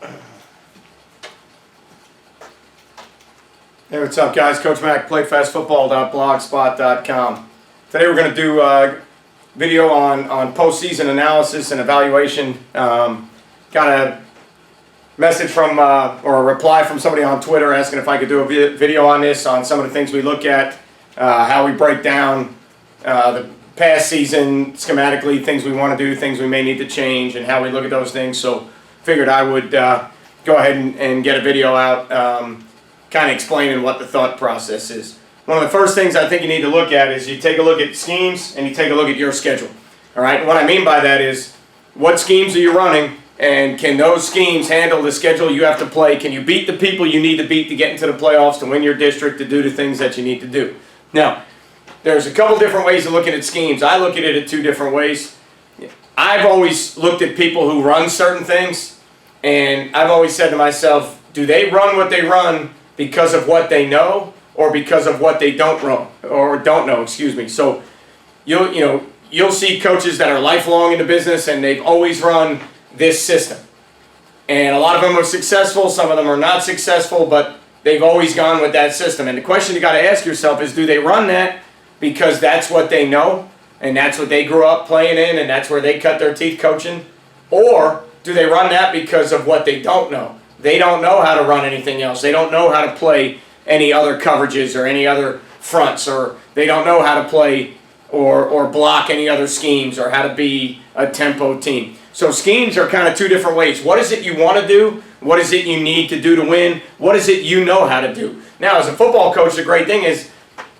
Hey, what's up, guys? Coach Mac, playfastfootball.blogspot.com. Today we're going to do a video on postseason analysis and evaluation. Got a message from, or a reply from somebody on Twitter asking if I could do a video on this, on some of the things we look at, how we break down the past season schematically, things we want to do, things we may need to change, and how we look at those things. So figured I would go ahead and get a video out kind of explaining what the thought process is. One of the first things I think you need to look at is you take a look at schemes and you take a look at your schedule. All right, and what I mean by that is what schemes are you running, and can those schemes handle the schedule you have to play? Can you beat the people you need to beat to get into the playoffs, to win your district, to do the things that you need to do? Now, there's a couple different ways of looking at schemes. I look at it in two different ways. I've always looked at people who run certain things, and I've always said to myself, do they run what they run because of what they know, or because of what they don't know, So you'll see coaches that are lifelong in the business and they've always run this system. And a lot of them are successful, some of them are not successful, but they've always gone with that system. And the question you got to ask yourself is, do they run that because that's what they know and that's what they grew up playing in and that's where they cut their teeth coaching? Or do they run that because of what they don't know? They don't know how to run anything else. They don't know how to play any other coverages or any other fronts, or they don't know how to play or block any other schemes, or how to be a tempo team. So schemes are kind of two different ways. What is it you want to do? What is it you need to do to win? What is it you know how to do? Now, as a football coach, the great thing is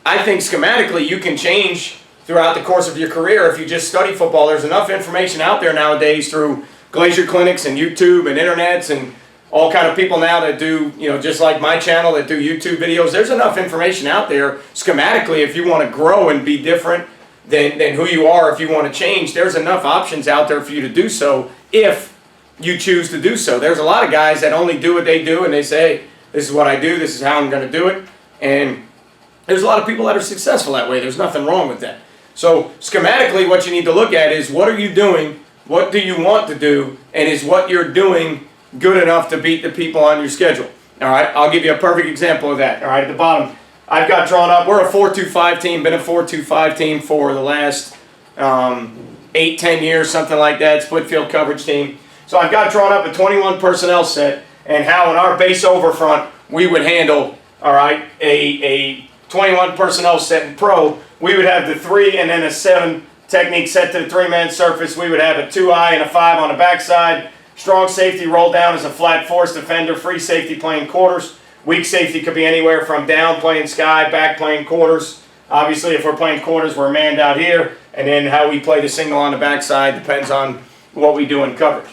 I think schematically you can change throughout the course of your career if you just study football. There's enough information out there nowadays through Glacier Clinics and YouTube and internets and all kind of people now that do, just like my channel, that do YouTube videos. There's enough information out there schematically if you want to grow and be different than who you are. If you want to change, there's enough options out there for you to do so if you choose to do so. There's a lot of guys that only do what they do and they say, hey, this is what I do, this is how I'm going to do it. And there's a lot of people that are successful that way. There's nothing wrong with that. So schematically, what you need to look at is, what are you doing? What do you want to do? And is what you're doing good enough to beat the people on your schedule? All right, I'll give you a perfect example of that. All right, at the bottom, I've got drawn up, we're a 4-2-5 team, been a 4-2-5 team for the last 8-10 years, something like that, split field coverage team. So I've got drawn up a 21 personnel set, and how in our base over front we would handle, all right, a 21 personnel set in pro. We would have the 3 and then a 7 technique set to the 3-man surface. We would have a 2-eye and a 5 on the backside. Strong safety roll down as a flat force defender. Free safety playing quarters. Weak safety could be anywhere from down playing sky, back playing quarters. Obviously, if we're playing quarters, we're manned out here. And then how we play the single on the backside depends on what we do in coverage.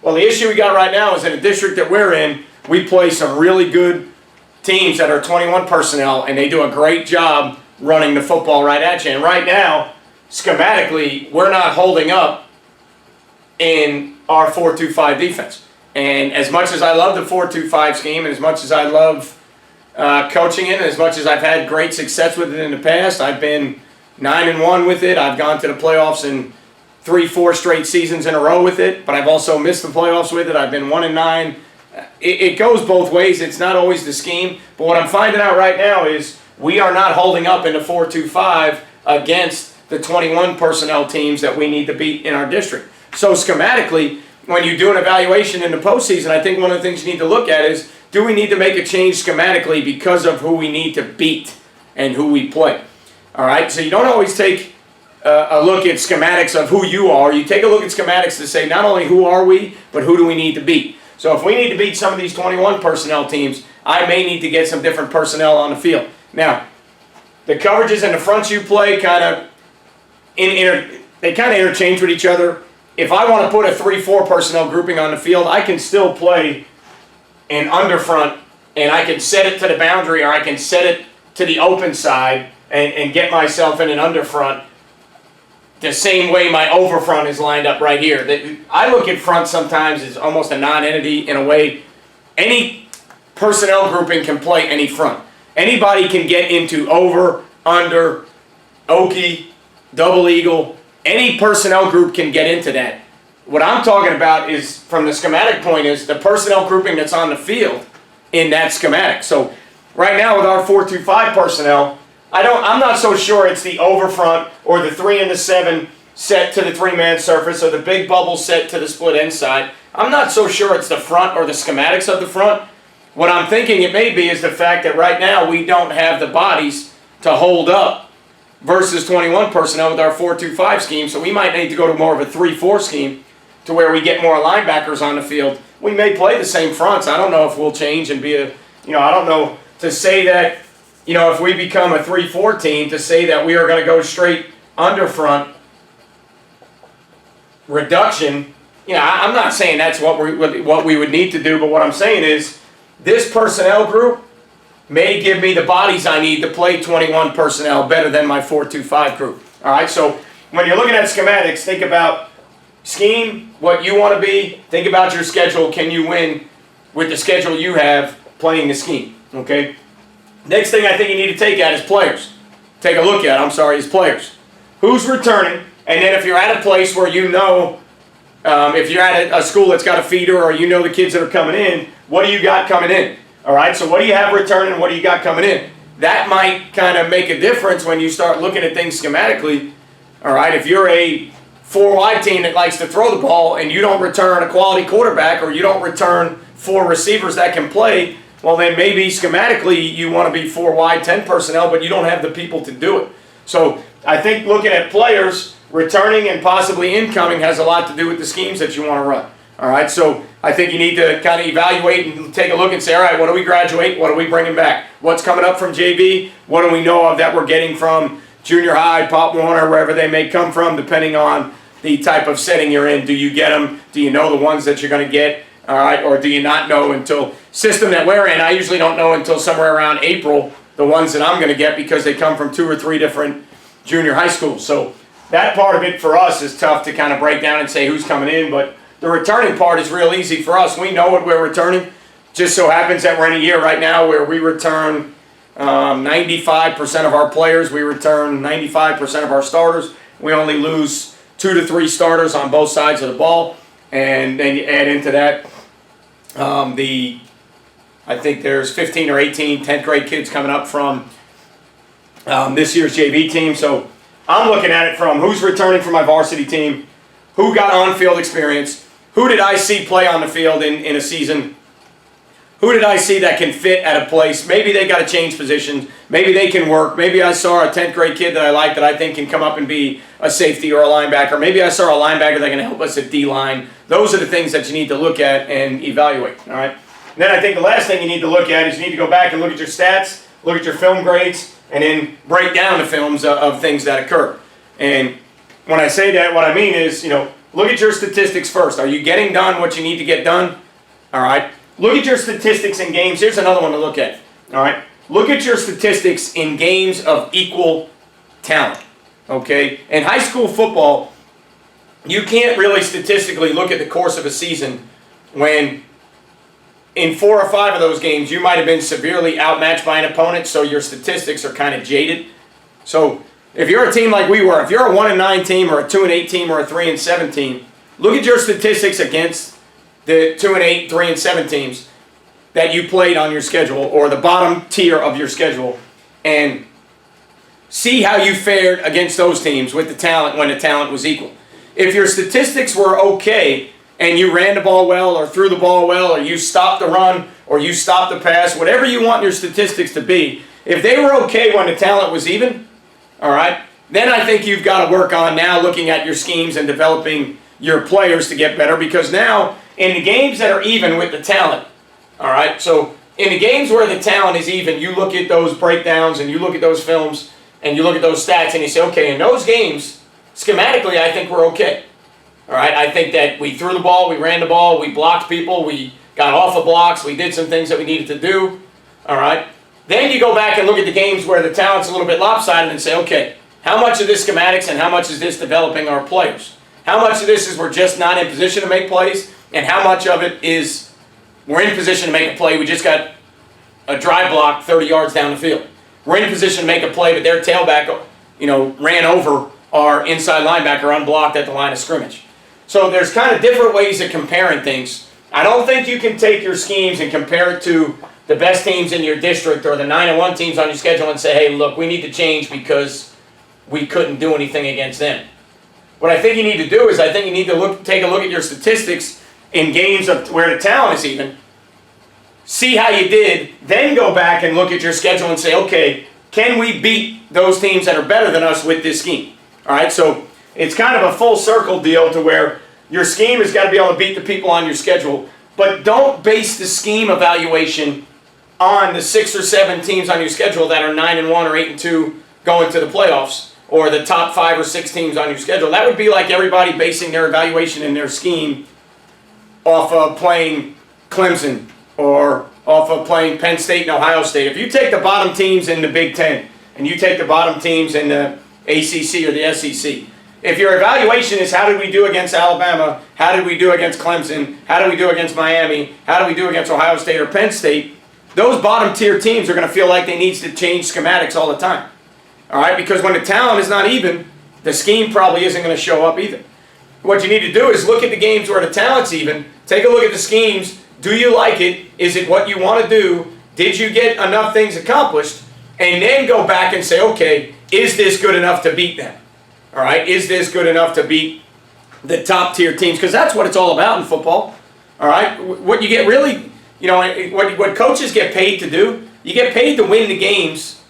Well, the issue we got right now is in a district that we're in, we play some really good teams that are 21 personnel, and they do a great job running the football right at you. And right now, schematically, we're not holding up in our 4-2-5 defense. And as much as I love the 4-2-5 scheme, and as much as I love coaching it, and as much as I've had great success with it in the past, I've been 9-1 with it. I've gone to the playoffs in 3-4 straight seasons in a row with it, but I've also missed the playoffs with it. I've been 1-9. It goes both ways. It's not always the scheme. But what I'm finding out right now is we are not holding up in the 4-2-5 against the 21 personnel teams that we need to beat in our district. So schematically, when you do an evaluation in the postseason, I think one of the things you need to look at is, do we need to make a change schematically because of who we need to beat and who we play? All right, so you don't always take a look at schematics of who you are. You take a look at schematics to say, not only who are we, but who do we need to beat? So if we need to beat some of these 21 personnel teams, I may need to get some different personnel on the field. Now, the coverages and the fronts you play kind of interchange with each other. If I want to put a 3-4 personnel grouping on the field, I can still play an under front, and I can set it to the boundary, or I can set it to the open side and get myself in an under front the same way my over front is lined up right here. I look at front sometimes as almost a non-entity in a way. Any personnel grouping can play any front. Anybody can get into over, under, Okie, double eagle. Any personnel group can get into that. What I'm talking about is, from the schematic point, is the personnel grouping that's on the field in that schematic. So right now with our 4-2-5 personnel, I'm not so sure it's the over front or the 3 and the 7 set to the 3-man surface or the big bubble set to the split inside. I'm not so sure it's the front or the schematics of the front. What I'm thinking it may be is the fact that right now we don't have the bodies to hold up versus 21 personnel with our 4-2-5 scheme, so we might need to go to more of a 3-4 scheme to where we get more linebackers on the field. We may play the same fronts. I don't know if we'll change and be I don't know to say that, if we become a 3-4 team, to say that we are going to go straight under front reduction. I'm not saying that's what we would need to do, but what I'm saying is this personnel group may give me the bodies I need to play 21 personnel better than my 4-2-5 group. All right, so when you're looking at schematics, think about scheme, what you want to be. Think about your schedule. Can you win with the schedule you have playing the scheme? Okay. Next thing I think you need to take at is players. Take a look at, is players. Who's returning? And then if you're at a place where if you're at a school that's got a feeder or the kids that are coming in, what do you got coming in? All right, so what do you have returning and what do you got coming in? That might kind of make a difference when you start looking at things schematically. All right, if you're a 4-wide team that likes to throw the ball and you don't return a quality quarterback or you don't return 4 receivers that can play, well then maybe schematically you want to be 4-wide, 10 personnel, but you don't have the people to do it. So I think looking at players, returning and possibly incoming has a lot to do with the schemes that you want to run. All right, so I think you need to kind of evaluate and take a look and say, all right, what do we graduate? What are we bringing back? What's coming up from JV? What do we know of that we're getting from junior high, Pop Warner, wherever they may come from, depending on the type of setting you're in. Do you get them? Do you know the ones that you're going to get? All right, or do you not know until system that we're in? I usually don't know until somewhere around April the ones that I'm going to get because they come from 2 or 3 different junior high schools. So that part of it for us is tough to kind of break down and say who's coming in, but the returning part is real easy for us. We know what we're returning. Just so happens that we're in a year right now where we return 95% of our players. We return 95% of our starters. We only lose 2 to 3 starters on both sides of the ball. And then you add into that I think there's 15 or 18 10th grade kids coming up from this year's JV team. So I'm looking at it from who's returning from my varsity team, who got on-field experience, who did I see play on the field in a season, who did I see that can fit at a place. Maybe they got to change positions, maybe they can work, maybe I saw a 10th grade kid that I like that I think can come up and be a safety or a linebacker, maybe I saw a linebacker that can help us at D-line. Those are the things that you need to look at and evaluate, all right? And then I think the last thing you need to look at is you need to go back and look at your stats, look at your film grades, and then break down the films of things that occur. And when I say that, what I mean is, look at your statistics first. Are you getting done what you need to get done? All right. Look at your statistics in games. Here's another one to look at. All right. Look at your statistics in games of equal talent. Okay. In high school football, you can't really statistically look at the course of a season when in 4 or 5 of those games you might have been severely outmatched by an opponent, so your statistics are kind of jaded. So if you're a team like we were, if you're a 1-9 team or a 2-8 team or a 3-7 team, look at your statistics against the 2-8, 3-7 teams that you played on your schedule or the bottom tier of your schedule and see how you fared against those teams with the talent when the talent was equal. If your statistics were okay and you ran the ball well or threw the ball well or you stopped the run or you stopped the pass, whatever you want your statistics to be, if they were okay when the talent was even, all right, then I think you've got to work on now looking at your schemes and developing your players to get better, because now in the games that are even with the talent, all right, so in the games where the talent is even, you look at those breakdowns and you look at those films and you look at those stats and you say, okay, in those games, schematically, I think we're okay. All right, I think that we threw the ball, we ran the ball, we blocked people, we got off of blocks, we did some things that we needed to do. All right, then you go back and look at the games where the talent's a little bit lopsided and say, okay, how much of this schematics and how much is this developing our players? How much of this is we're just not in position to make plays, and how much of it is we're in position to make a play, we just got a drive block 30 yards down the field. We're in position to make a play, but their tailback, ran over our inside linebacker unblocked at the line of scrimmage. So there's kind of different ways of comparing things. I don't think you can take your schemes and compare it to the best teams in your district or the 9-1 teams on your schedule and say, hey, look, we need to change because we couldn't do anything against them. What I think you need to do is I think you need to take a look at your statistics in games of where the talent is even, see how you did, then go back and look at your schedule and say, okay, can we beat those teams that are better than us with this scheme? All right, so it's kind of a full circle deal to where your scheme has got to be able to beat the people on your schedule, but don't base the scheme evaluation on the 6 or 7 teams on your schedule that are 9-1 or 8-2 going to the playoffs, or the top 5 or 6 teams on your schedule. That would be like everybody basing their evaluation and their scheme off of playing Clemson or off of playing Penn State and Ohio State. If you take the bottom teams in the Big Ten and you take the bottom teams in the ACC or the SEC, if your evaluation is how did we do against Alabama, how did we do against Clemson, how did we do against Miami, how did we do against Ohio State or Penn State, those bottom tier teams are going to feel like they need to change schematics all the time. All right, because when the talent is not even, the scheme probably isn't going to show up either. What you need to do is look at the games where the talent's even, take a look at the schemes. Do you like it? Is it what you want to do? Did you get enough things accomplished? And then go back and say, okay, is this good enough to beat them? All right, is this good enough to beat the top tier teams? Because that's what it's all about in football. All right, what you get really, what coaches get paid to do, you get paid to win the games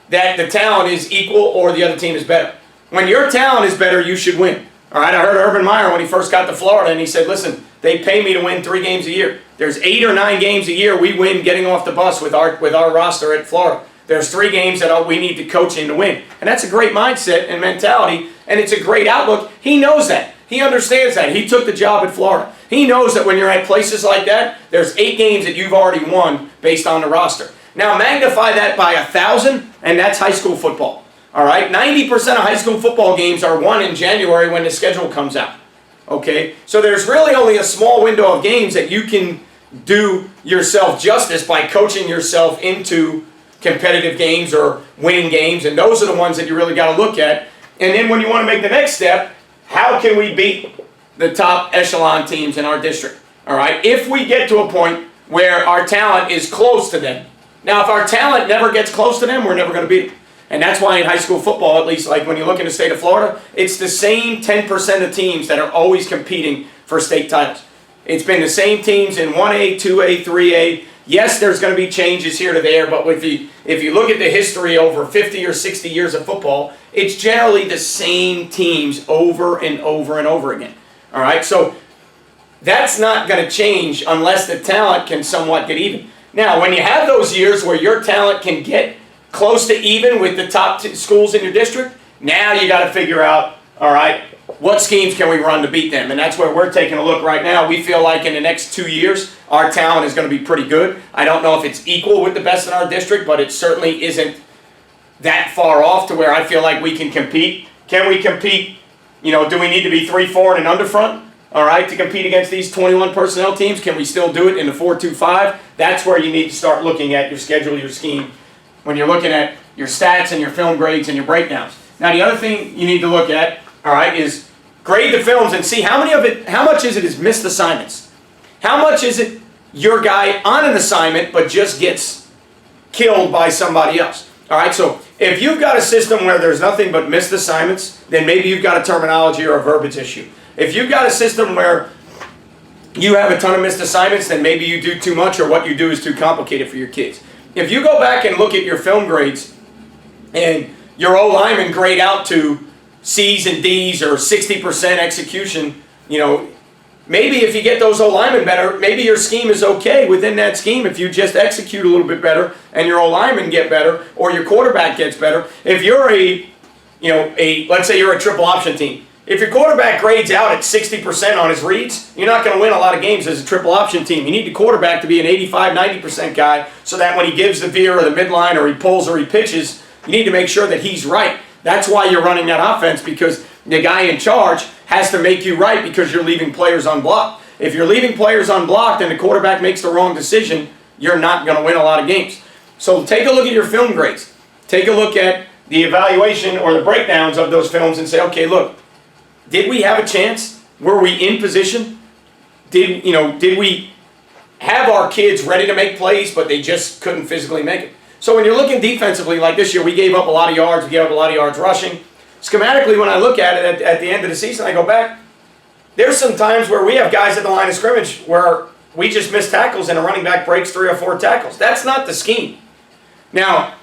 that the talent is equal or the other team is better. When your talent is better, you should win. All right, I heard Urban Meyer when he first got to Florida, and he said, listen, they pay me to win 3 games a year. There's 8 or 9 games a year we win getting off the bus with our roster at Florida. There's 3 games that we need to coach in to win. And that's a great mindset and mentality, and it's a great outlook. He knows that. He understands that. He took the job at Florida. He knows that when you're at places like that, there's 8 games that you've already won based on the roster. Now magnify that by 1,000, and that's high school football. All right, 90% of high school football games are won in January when the schedule comes out. Okay, so there's really only a small window of games that you can do yourself justice by coaching yourself into competitive games or winning games, and those are the ones that you really got to look at. And then when you want to make the next step, how can we beat the top echelon teams in our district? All right, if we get to a point where our talent is close to them. Now, if our talent never gets close to them, we're never going to beat them. And that's why in high school football, at least like when you look in the state of Florida, it's the same 10% of teams that are always competing for state titles. It's been the same teams in 1A, 2A, 3A. Yes, there's going to be changes here to there, but if you look at the history over 50 or 60 years of football, it's generally the same teams over and over and over again. All right, so that's not going to change unless the talent can somewhat get even. Now, when you have those years where your talent can get close to even with the top schools in your district, now you got to figure out, all right, what schemes can we run to beat them? And that's where we're taking a look right now. We feel like in the next 2 years, our talent is going to be pretty good. I don't know if it's equal with the best in our district, but it certainly isn't that far off to where I feel like we can compete. Can we compete? Do we need to be 3-4 and an underfront? All right, to compete against these 21 personnel teams, can we still do it in the 4-2-5? That's where you need to start looking at your schedule, your scheme, when you're looking at your stats and your film grades and your breakdowns. Now, the other thing you need to look at, all right, is grade the films and see how much is it is missed assignments. How much is it your guy on an assignment but just gets killed by somebody else? All right, so if you've got a system where there's nothing but missed assignments, then maybe you've got a terminology or a verbiage issue. If you've got a system where you have a ton of missed assignments, then maybe you do too much or what you do is too complicated for your kids. If you go back and look at your film grades and your O-lineman grade out to C's and D's or 60% execution, maybe if you get those O-linemen better, maybe your scheme is okay within that scheme if you just execute a little bit better and your O-linemen get better or your quarterback gets better. If you're let's say you're a triple option team. If your quarterback grades out at 60% on his reads, you're not going to win a lot of games as a triple option team. You need the quarterback to be an 85, 90% guy so that when he gives the veer or the midline or he pulls or he pitches, you need to make sure that he's right. That's why you're running that offense, because the guy in charge has to make you right because you're leaving players unblocked. If you're leaving players unblocked and the quarterback makes the wrong decision, you're not going to win a lot of games. So take a look at your film grades. Take a look at the evaluation or the breakdowns of those films and say, okay, look, did we have a chance Were we in position? Did we have our kids ready to make plays, but they just couldn't physically make it? So when you're looking defensively, like this year, we gave up a lot of yards. We gave up a lot of yards rushing. Schematically, when I look at it at the end of the season, I go back, there's some times where we have guys at the line of scrimmage where we just miss tackles and a running back breaks 3 or 4 tackles. That's not the scheme. Now,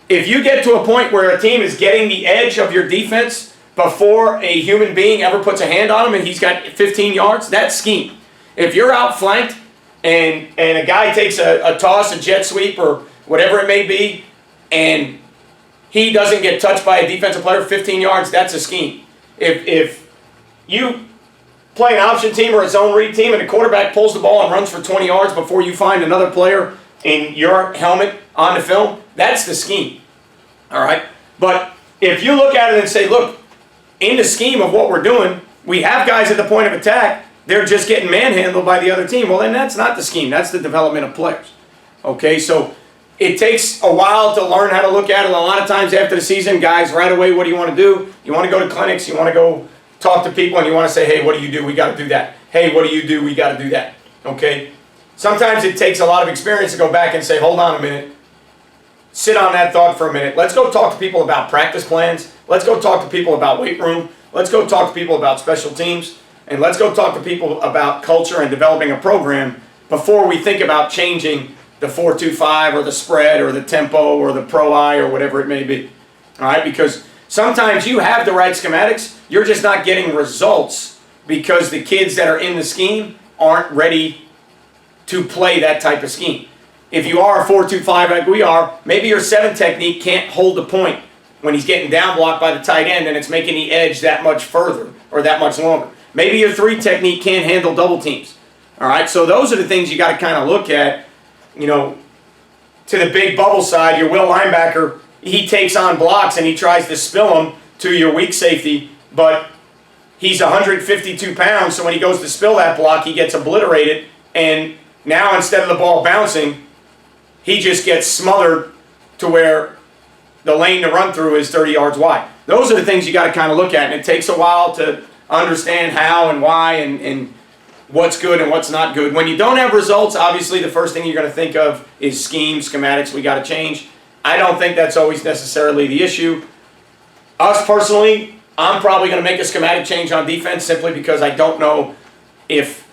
if you get to a point where a team is getting the edge of your defense before a human being ever puts a hand on him and he's got 15 yards, that's scheme. If you're outflanked and a guy takes a toss, a jet sweep, or whatever it may be, and he doesn't get touched by a defensive player 15 yards, that's a scheme. If you play an option team or a zone read team and the quarterback pulls the ball and runs for 20 yards before you find another player in your helmet on the film, that's the scheme. All right? But if you look at it and say, look, in the scheme of what we're doing, we have guys at the point of attack, they're just getting manhandled by the other team. Well, then that's not the scheme. That's the development of players. Okay, so it takes a while to learn how to look at it. A lot of times after the season, guys, right away, what do you want to do? You want to go to clinics. You want to go talk to people, and you want to say, hey, what do you do? We got to do that. Hey, what do you do? We got to do that. Okay? Sometimes it takes a lot of experience to go back and say, hold on a minute. Sit on that thought for a minute. Let's go talk to people about practice plans. Let's go talk to people about weight room. Let's go talk to people about special teams. And let's go talk to people about culture and developing a program before we think about changing the 4-2-5 or the spread or the tempo or the pro-I or whatever it may be. All right? Because sometimes you have the right schematics. You're just not getting results because the kids that are in the scheme aren't ready to play that type of scheme. If you are a 4-2-5 like we are, maybe your 7 technique can't hold the point when he's getting down blocked by the tight end and it's making the edge that much further or that much longer. Maybe your 3 technique can't handle double teams. All right, so those are the things you got to kind of look at. You know, to the big bubble side, your will linebacker, he takes on blocks and he tries to spill them to your weak safety, but he's 152 pounds, so when he goes to spill that block, he gets obliterated, and now instead of the ball bouncing, he just gets smothered to where the lane to run through is 30 yards wide. Those are the things you got to kind of look at, and it takes a while to understand how and why and what's good and what's not good. When you don't have results, obviously the first thing you're going to think of is scheme, schematics, we got to change. I don't think that's always necessarily the issue. Us personally, I'm probably going to make a schematic change on defense simply because I don't know if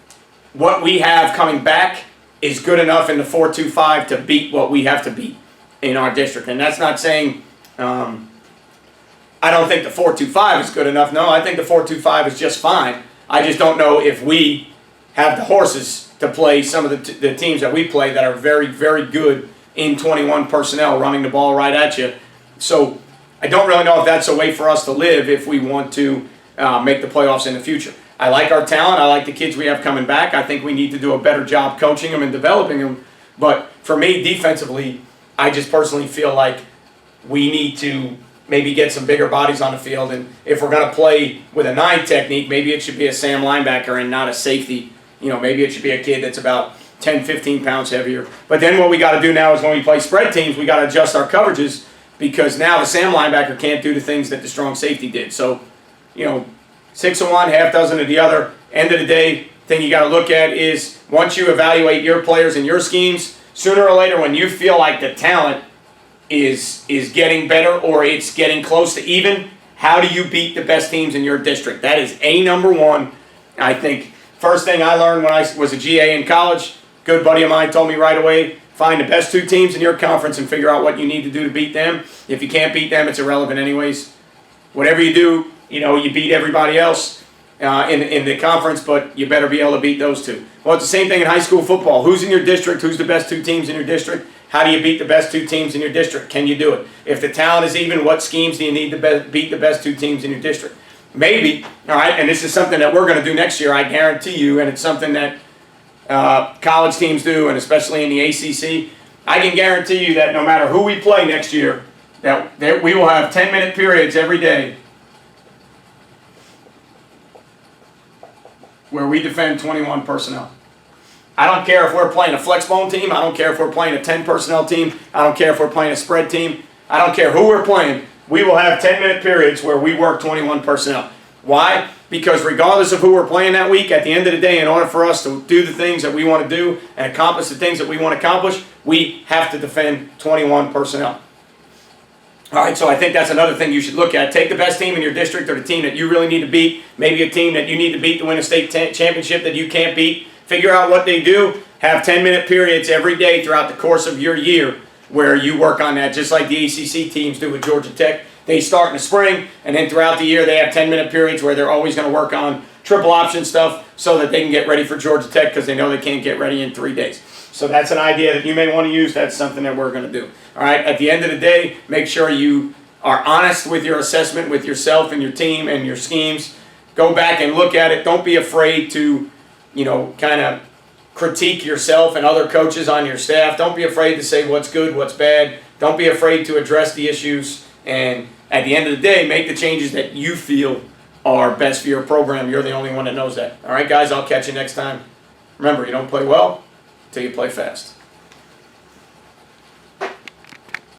what we have coming back is good enough in the 4-2-5 to beat what we have to beat in our district. And that's not saying I don't think the 4-2-5 is good enough. No, I think the 4-2-5 is just fine. I just don't know if we have the horses to play some of the teams that we play that are very, very good in 21 personnel running the ball right at you. So I don't really know if that's a way for us to live if we want to make the playoffs in the future. I like our talent. I like the kids we have coming back. I think we need to do a better job coaching them and developing them. But for me, defensively, I just personally feel like we need to maybe get some bigger bodies on the field. And if we're going to play with a 9 technique, maybe it should be a Sam linebacker and not a safety. You know, maybe it should be a kid that's about 10, 15 pounds heavier. But then what we got to do now is when we play spread teams, we got to adjust our coverages because now the Sam linebacker can't do the things that the strong safety did. So, you know, 6 of one, half dozen of the other. End of the day, thing you got to look at is once you evaluate your players and your schemes, sooner or later when you feel like the talent is getting better or it's getting close to even, how do you beat the best teams in your district? That is number one. I think first thing I learned when I was a GA in college, good buddy of mine told me right away, find the best 2 teams in your conference and figure out what you need to do to beat them. If you can't beat them, it's irrelevant anyways. Whatever you do, you know, you beat everybody else in the conference, but you better be able to beat those 2. Well, it's the same thing in high school football. Who's in your district? Who's the best 2 teams in your district? How do you beat the best 2 teams in your district? Can you do it? If the talent is even, what schemes do you need to beat the best 2 teams in your district? Maybe, all right, and this is something that we're going to do next year, I guarantee you, and it's something that college teams do, and especially in the ACC. I can guarantee you that no matter who we play next year, that we will have 10-minute periods every day where we defend 21 personnel. I don't care if we're playing a flexbone team. I don't care if we're playing a 10-personnel team. I don't care if we're playing a spread team. I don't care who we're playing. We will have 10-minute periods where we work 21 personnel. Why? Because regardless of who we're playing that week, at the end of the day, in order for us to do the things that we want to do and accomplish the things that we want to accomplish, we have to defend 21 personnel. All right, so I think that's another thing you should look at. Take the best team in your district or the team that you really need to beat, maybe a team that you need to beat to win a state championship that you can't beat. Figure out what they do. Have 10-minute periods every day throughout the course of your year where you work on that, just like the ACC teams do with Georgia Tech. They start in the spring, and then throughout the year they have 10-minute periods where they're always going to work on triple option stuff so that they can get ready for Georgia Tech because they know they can't get ready in 3 days. So that's an idea that you may want to use. That's something that we're going to do. All right, at the end of the day, make sure you are honest with your assessment with yourself and your team and your schemes. Go back and look at it. Don't be afraid to, kind of critique yourself and other coaches on your staff. Don't be afraid to say what's good, what's bad. Don't be afraid to address the issues. And at the end of the day, make the changes that you feel are best for your program. You're the only one that knows that. All right, guys, I'll catch you next time. Remember, you don't play well until you play fast.